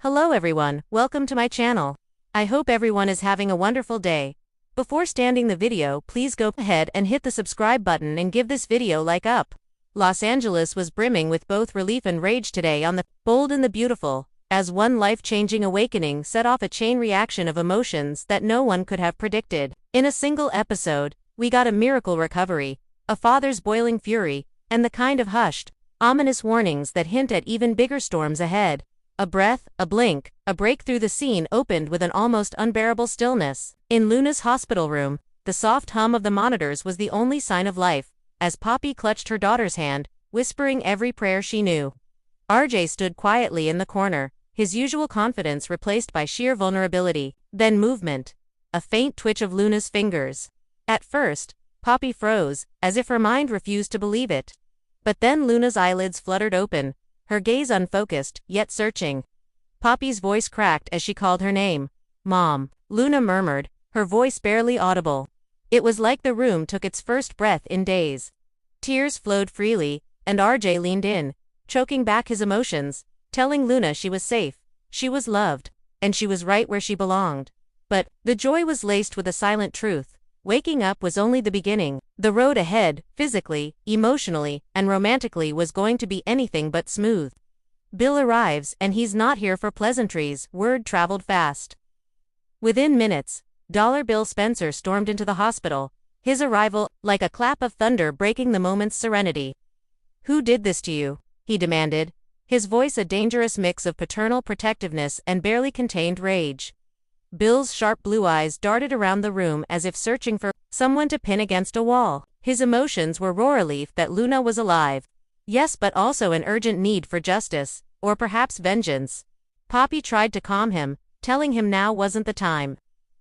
Hello everyone, welcome to my channel. I hope everyone is having a wonderful day. Before starting the video, please go ahead and hit the subscribe button and give this video like up. Los Angeles was brimming with both relief and rage today on the Bold and the Beautiful, as one life-changing awakening set off a chain reaction of emotions that no one could have predicted. In a single episode, we got a miracle recovery, a father's boiling fury, and the kind of hushed, ominous warnings that hint at even bigger storms ahead. A breath, a blink, a break through the scene opened with an almost unbearable stillness. In Luna's hospital room, the soft hum of the monitors was the only sign of life, as Poppy clutched her daughter's hand, whispering every prayer she knew. RJ stood quietly in the corner, his usual confidence replaced by sheer vulnerability, then movement. A faint twitch of Luna's fingers. At first, Poppy froze, as if her mind refused to believe it. But then Luna's eyelids fluttered open, her gaze unfocused, yet searching. Poppy's voice cracked as she called her name. "Mom," Luna murmured, her voice barely audible. It was like the room took its first breath in days. Tears flowed freely, and RJ leaned in, choking back his emotions, telling Luna she was safe, she was loved, and she was right where she belonged. But the joy was laced with a silent truth. Waking up was only the beginning. The road ahead, physically, emotionally, and romantically, was going to be anything but smooth. Bill arrives, and he's not here for pleasantries, word traveled fast. Within minutes, Bill Spencer stormed into the hospital, his arrival like a clap of thunder breaking the moment's serenity. "Who did this to you?" he demanded, his voice a dangerous mix of paternal protectiveness and barely contained rage. Bill's sharp blue eyes darted around the room as if searching for someone to pin against a wall. His emotions were raw relief that Luna was alive. Yes, but also an urgent need for justice, or perhaps vengeance. Poppy tried to calm him, telling him now wasn't the time.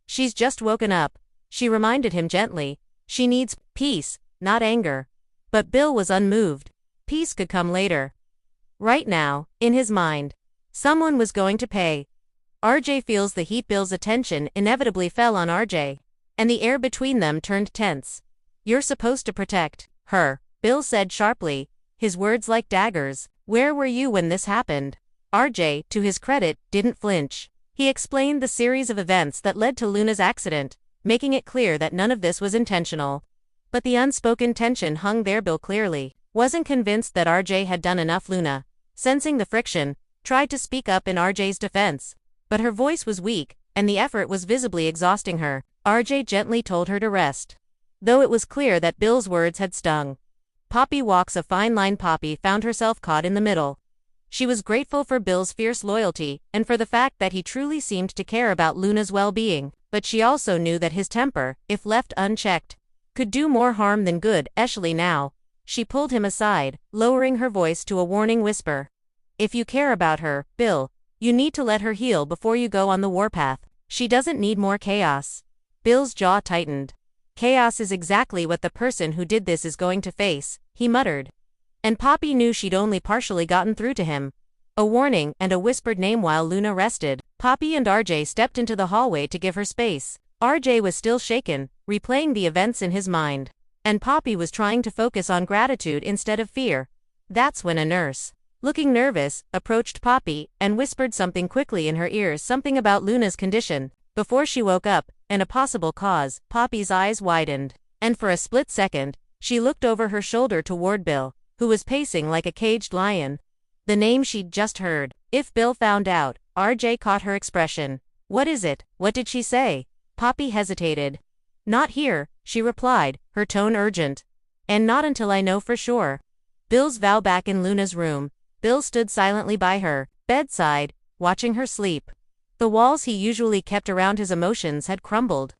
"She's just woken up," she reminded him gently. "She needs peace, not anger." But Bill was unmoved. Peace could come later. Right now, in his mind, someone was going to pay. RJ feels the heat. Bill's attention inevitably fell on RJ, and the air between them turned tense. "You're supposed to protect her," Bill said sharply, his words like daggers. "Where were you when this happened?" RJ, to his credit, didn't flinch. He explained the series of events that led to Luna's accident, making it clear that none of this was intentional. But the unspoken tension hung there. Bill clearly wasn't convinced that RJ had done enough. Luna, sensing the friction, tried to speak up in RJ's defense. But her voice was weak, and the effort was visibly exhausting her. RJ gently told her to rest, though it was clear that Bill's words had stung. Poppy walks a fine line. Poppy found herself caught in the middle. She was grateful for Bill's fierce loyalty, and for the fact that he truly seemed to care about Luna's well-being, but she also knew that his temper, if left unchecked, could do more harm than good. Especially now. She pulled him aside, lowering her voice to a warning whisper. "If you care about her, Bill, you need to let her heal before you go on the warpath. She doesn't need more chaos." Bill's jaw tightened. "Chaos is exactly what the person who did this is going to face," he muttered. And Poppy knew she'd only partially gotten through to him. A warning and a whispered name while Luna rested. Poppy and RJ stepped into the hallway to give her space. RJ was still shaken, replaying the events in his mind. And Poppy was trying to focus on gratitude instead of fear. That's when a nurse, looking nervous, approached Poppy and whispered something quickly in her ears, something about Luna's condition. Before she woke up, and a possible cause. Poppy's eyes widened, and for a split second, she looked over her shoulder toward Bill, who was pacing like a caged lion. The name she'd just heard. If Bill found out, RJ caught her expression. "What is it? What did she say?" Poppy hesitated. "Not here," she replied, her tone urgent. "And not until I know for sure." Bill's vow. Back in Luna's room, Bill stood silently by her bedside, watching her sleep. The walls he usually kept around his emotions had crumbled,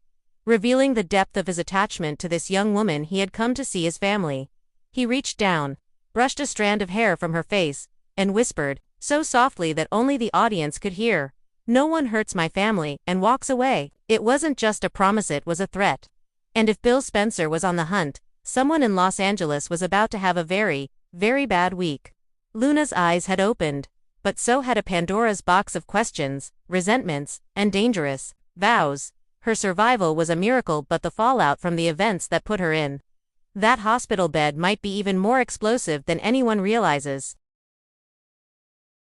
revealing the depth of his attachment to this young woman he had come to see as family. He reached down, brushed a strand of hair from her face, and whispered, so softly that only the audience could hear, "No one hurts my family," and walks away. It wasn't just a promise, it was a threat. And if Bill Spencer was on the hunt, someone in Los Angeles was about to have a very, very bad week. Luna's eyes had opened, but so had a Pandora's box of questions, resentments, and dangerous vows. Her survival was a miracle, but the fallout from the events that put her in that hospital bed might be even more explosive than anyone realizes.